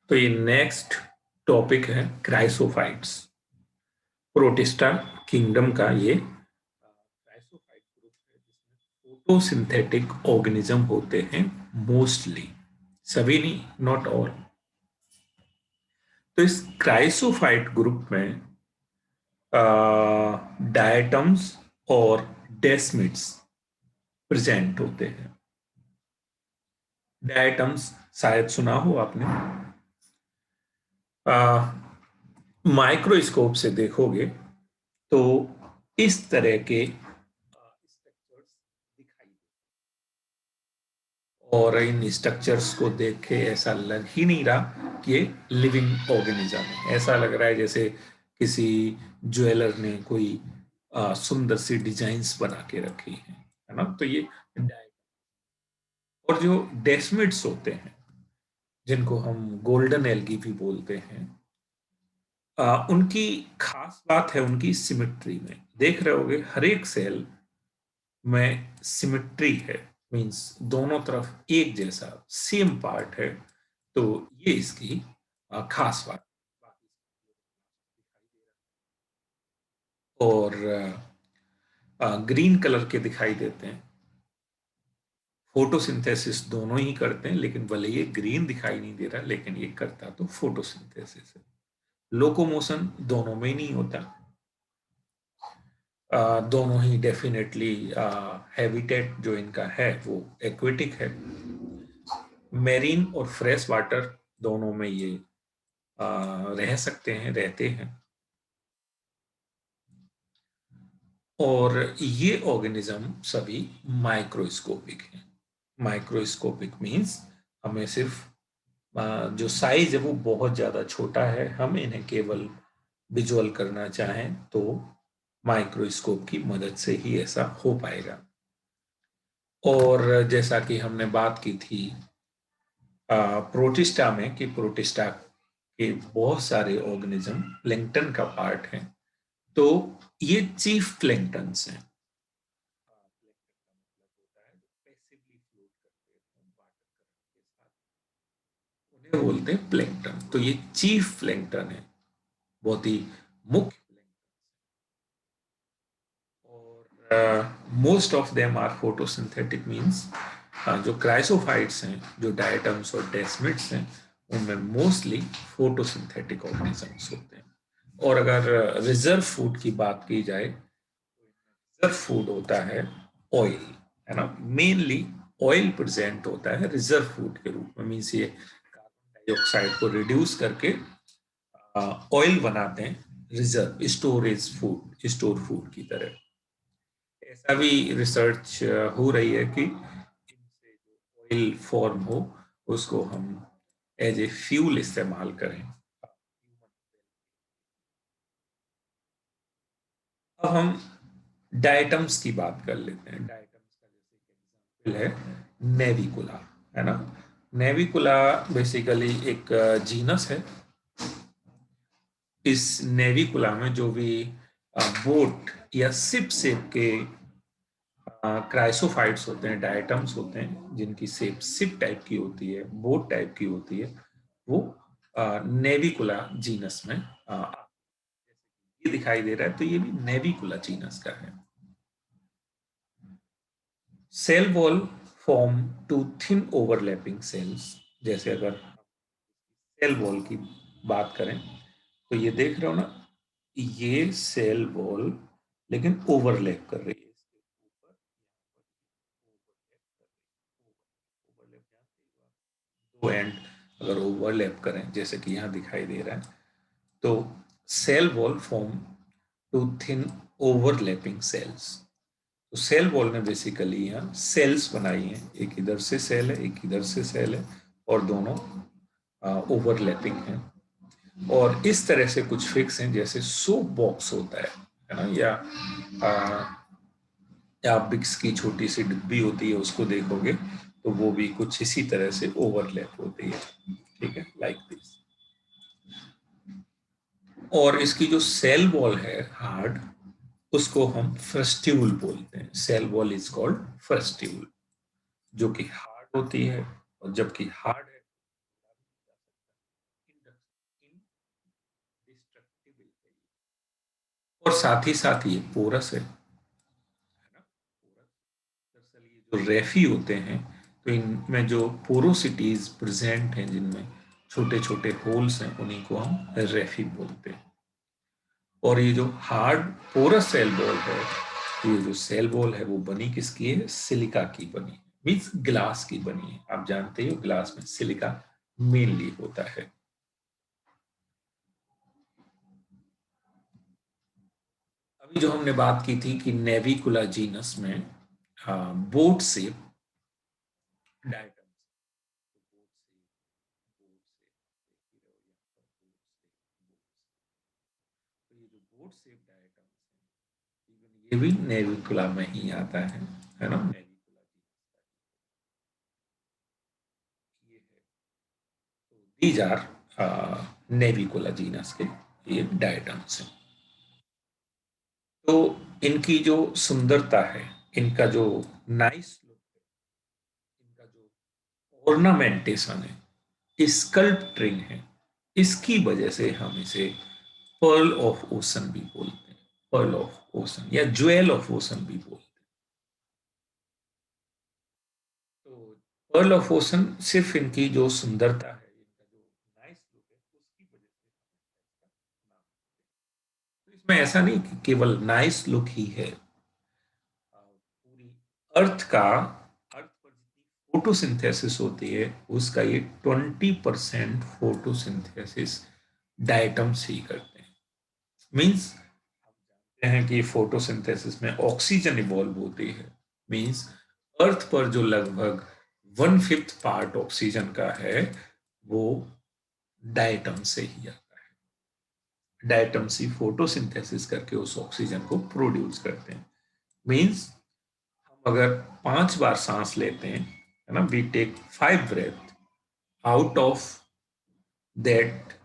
तो ये next topic है क्राइसोफाइट्स। प्रोटिस्टा किंगडम का ये क्राइसोफाइट ग्रुप है जिसमें फोटोसिंथेटिक ऑर्गेनिज्म होते हैं मोस्टली, सभी नहीं, नॉट ऑल। तो इस क्राइसोफाइट ग्रुप में डायटम्स और डेस्मिड्स प्रेजेंट होते हैं। डायटम्स शायद सुना हो आपने। माइक्रोस्कोप से देखोगे तो इस तरह के स्ट्रक्चर्स दिखाई देते, और इन स्ट्रक्चर्स को देख के ऐसा लग ही नहीं रहा कि ये लिविंग ऑर्गेनिज्म है। ऐसा लग रहा है जैसे किसी ज्वेलर ने कोई सुंदर सी डिजाइन्स बना के रखी है ना। तो ये और जो डेस्मिड्स होते हैं जिनको हम गोल्डन एल्गी भी बोलते हैं, उनकी खास बात है उनकी सिमेट्री में। देख रहे होगे हर एक सेल में सिमेट्री है, मींस दोनों तरफ एक जैसा सेम पार्ट है। तो ये इसकी खास बात। और ग्रीन कलर के दिखाई देते हैं। फोटोसिंथेसिस दोनों ही करते हैं, लेकिन भले ये ग्रीन दिखाई नहीं दे रहा, लेकिन ये करता तो फोटोसिंथेसिस है। लोकोमोशन दोनों में ही नहीं होता। दोनों ही डेफिनेटली हैबिटेट जो इनका है वो एक्वेटिक है। मेरीन और फ्रेश वाटर दोनों में ये रह सकते हैं, रहते हैं। और ये ऑर्गेनिज्म सभी माइक्रोस्कोपिक हैं। माइक्रोस्कोपिक मींस हमें सिर्फ जो साइज है वो बहुत ज्यादा छोटा है। हम इन्हें केवल विजुअल करना चाहें तो माइक्रोस्कोप की मदद से ही ऐसा हो पाएगा। और जैसा कि हमने बात की थी प्रोटिस्टा में, कि प्रोटिस्टा के बहुत सारे ऑर्गेनिज्म प्लैंक्टन का पार्ट हैं। तो ये चीफ प्लैंक्टन्स हैं। उन्हें बोलते हैं प्लैंक्टन। तो ये चीफ प्लैंक्टन है, बहुत ही मुख्य। और most of them are photosynthetic means जो क्राइसोफाइट्स हैं, जो डायटम्स और डेस्मिड्स हैं, उनमें मोस्टली फोटोसिंथेटिक ऑर्गेनिजम्स होते हैं। और अगर रिजर्व फूड की बात की जाए, रिजर्व फूड होता है ऑयल, है ना। मेनली ऑयल प्रेजेंट होता है रिजर्व फूड के रूप में। मीन्स ये कार्बन डाइऑक्साइड को रिड्यूस करके ऑयल बनाते हैं, reserve storage food, store food की तरह। ऐसा भी रिसर्च हो रही है कि इनसे जो ऑयल फॉर्म हो उसको हम एज ए फ्यूल इस्तेमाल करें। अब हम डायटम्स की बात कर लेते हैं। डायटम्स का जैसे एग्जाम्पल है नेविकुला, है ना। नेविकुला बेसिकली एक जीनस है। इस नेविकुला में जो भी बोट या शिप शेप के क्राइसोफाइट्स होते हैं, डायटम्स होते हैं, जिनकी शेप शिप टाइप की होती है, बोट टाइप की होती है, वो नेविकुला जीनस में ये दिखाई दे रहा है। तो ये भी नेविकुला जीनस का है। Cell wall form two thin overlapping cells. जैसे अगर सेल वॉल की बात करें तो ये देख रहे हो ना, ये सेल वॉल लेकिन ओवरलैप कर रही है इसके ऊपर। दो एंड अगर ओवरलैप करें जैसे कि यहाँ दिखाई दे रहा है, तो cell wall form two thin overlapping cells. तो सेल वॉल ने बेसिकली यहाँ सेल्स बनाई हैं, एक इधर से सेल है, एक इधर से सेल है, और दोनों ओवरलैपिंग हैं। और इस तरह से कुछ फिक्स हैं, जैसे सोप बॉक्स होता है ना, या बिक्स की छोटी सी डिब्बी होती है, उसको देखोगे तो वो भी कुछ इसी तरह से ओवरलैप होती है। ठीक है, लाइक दिस। और इसकी जो सेल वॉल है हार्ड, उसको हम फ्रस्ट्यूल बोलते हैं। सेल वॉल इज कॉल्ड फ्रस्ट्यूल, जो कि हार्ड होती है। और जबकि हार्ड है और साथ ही साथ ये पोरस है ना। दरअसल ये जो रेफी होते हैं, तो इनमें जो पोरोसिटीज प्रेजेंट हैं, जिनमें छोटे छोटे होल्स हैं, उन्हीं को हम रेफी बोलते हैं। और ये जो हार्ड पोरस सेल बॉल है, ये जो सेल बॉल है वो बनी किसकी है? सिलिका की बनी है, मीन्स ग्लास की बनी है। आप जानते हो ग्लास में सिलिका मेनली होता है। अभी जो हमने बात की थी कि नेविकुला जीनस में बोट शेप डायटम, तो ये जो बोट शेप डायटम है, ये भी नेविकुला में ही आता है ना। नेविकुला ये है, तो दीज आर नेविकुला जीनस के ये डायटम्स हैं। तो इनकी जो सुंदरता है, इनका जो नाइस लुक है, इनका जो ऑर्नामेंटेशन है, स्कल्पट्रिंग है, इसकी वजह से हम इसे पर्ल ऑफ ओशन भी बोलते हैं। पर्ल ऑफ ओशन या ज्वेल ऑफ ओशन भी बोलते हैं। तो पर्ल ऑफ ओशन सिर्फ इनकी जो सुंदरता है, इनका जो नाइस लुक है, उसकी वजह से इसका नाम है। तो इसमें ऐसा नहीं कि केवल नाइस लुक ही है। पूरी अर्थ का, अर्थ पर जितनी फोटोसिंथेसिस होती है, उसका ये 20% फोटोसिंथेसिस डायटम्स ही करते हैं। मीन्स हैं कि फोटोसिंथेसिस में ऑक्सीजन इवॉल्व होती है। मींस अर्थ पर जो लगभग 1/5 पार्ट ऑक्सीजन का है, वो डायटम से ही आता है। डायटम से फोटोसिंथेसिस करके उस ऑक्सीजन को प्रोड्यूस करते हैं। मींस हम अगर 5 बार सांस लेते हैं, है ना, we take 5 breath, out of that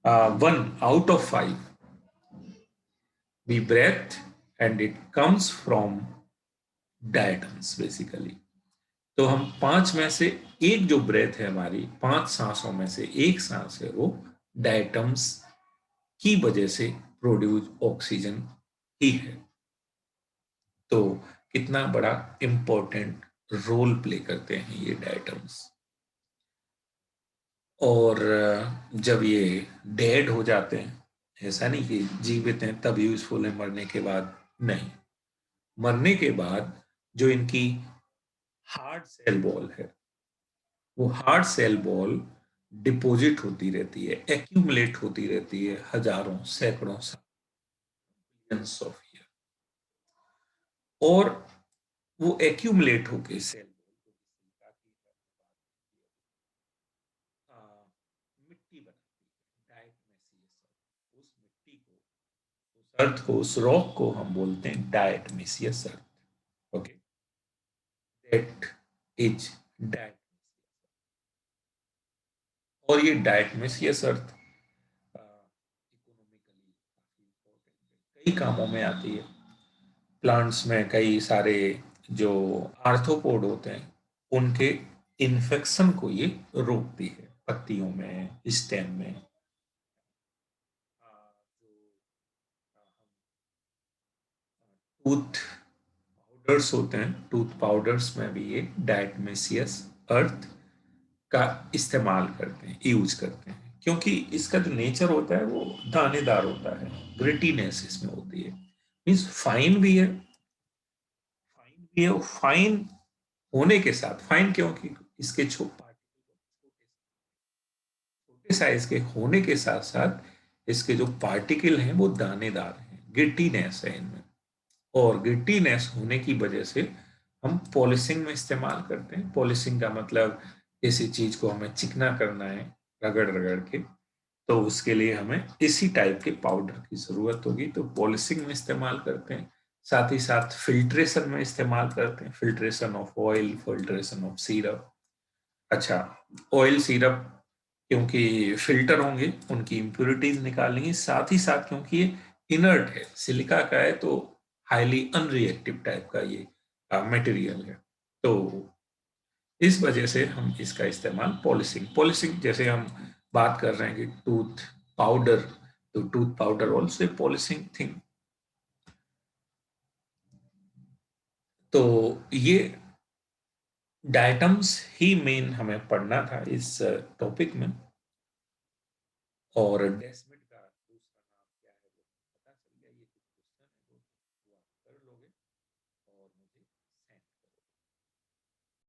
1 out of 5 we breath, and it comes from diatoms basically. तो हम 5 में से एक जो ब्रेथ है, हमारी 5 सांसों में से एक सांस है, वो डायटम्स की वजह से प्रोड्यूस ऑक्सीजन ही है। तो कितना बड़ा इंपॉर्टेंट रोल प्ले करते हैं ये डायटम्स। और जब ये डेड हो जाते हैं, ऐसा नहीं कि जीवित हैं तब यूजफुल है, मरने के बाद नहीं। मरने के बाद जो इनकी हार्ड सेल वॉल है, वो हार्ड सेल बॉल डिपॉजिट होती रहती है, एक्यूमुलेट होती रहती है हजारों सैकड़ों मिलियंस ऑफ ईयर। और वो एक्यूमुलेट होके सेल मिट्टी बनाती है, डाइट मेसियस। उस मिट्टी को, उस अर्थ को, उस रॉक को हम बोलते हैं diet messiest earth. Okay, that is diet. और ये डाइट मेसियस अर्थ इकोनॉमिकली काफी इम्पोर्टेंट है, कई कामों में आती है। प्लांट्स में कई सारे जो आर्थ्रोपोड होते हैं, उनके इन्फेक्शन को ये रोकती है, पत्तियों में, स्टेम में। जो टूथ पाउडर्स होते हैं, टूथ पाउडर्स में भी ये डायटमेसियस अर्थ का इस्तेमाल करते हैं, यूज करते हैं, क्योंकि इसका जो नेचर होता है वो दानेदार होता है, ग्रिटीनेस इसमें होती है। मीन्स फाइन भी है, फाइन भी है। फाइन होने के साथ, फाइन क्योंकि इसके छोटे साइज के होने के साथ साथ इसके जो पार्टिकल हैं वो दानेदार हैं, गिट्टीनेस है इनमें। और गिट्टीनेस होने की वजह से हम पॉलिशिंग में इस्तेमाल करते हैं। पॉलिशिंग का मतलब किसी चीज को हमें चिकना करना है रगड़ रगड़ के, तो उसके लिए हमें इसी टाइप के पाउडर की जरूरत होगी, तो पॉलिशिंग में इस्तेमाल करते हैं। साथ ही साथ फिल्ट्रेशन में इस्तेमाल करते हैं, filtration of oil, filtration of syrup. अच्छा, ऑयल सिरप क्योंकि फिल्टर होंगे, उनकी इम्प्योरिटीज निकालेंगे, साथ ही साथ क्योंकि ये इनर्ट है, सिलिका का है, तो हाईली अनरिएक्टिव टाइप का ये मटेरियल है। तो इस वजह से हम इसका इस्तेमाल पॉलिशिंग, पॉलिशिंग जैसे हम बात कर रहे हैं कि टूथ पाउडर, तो tooth powder also a polishing thing. तो ये डायटम्स ही मेन हमें पढ़ना था इस टॉपिक में। और डेस्मिड का दूसरा नाम क्या है वो पता चल गया। ये कुछ क्वेश्चन है वो आप कर लोगे और मुझे सेंड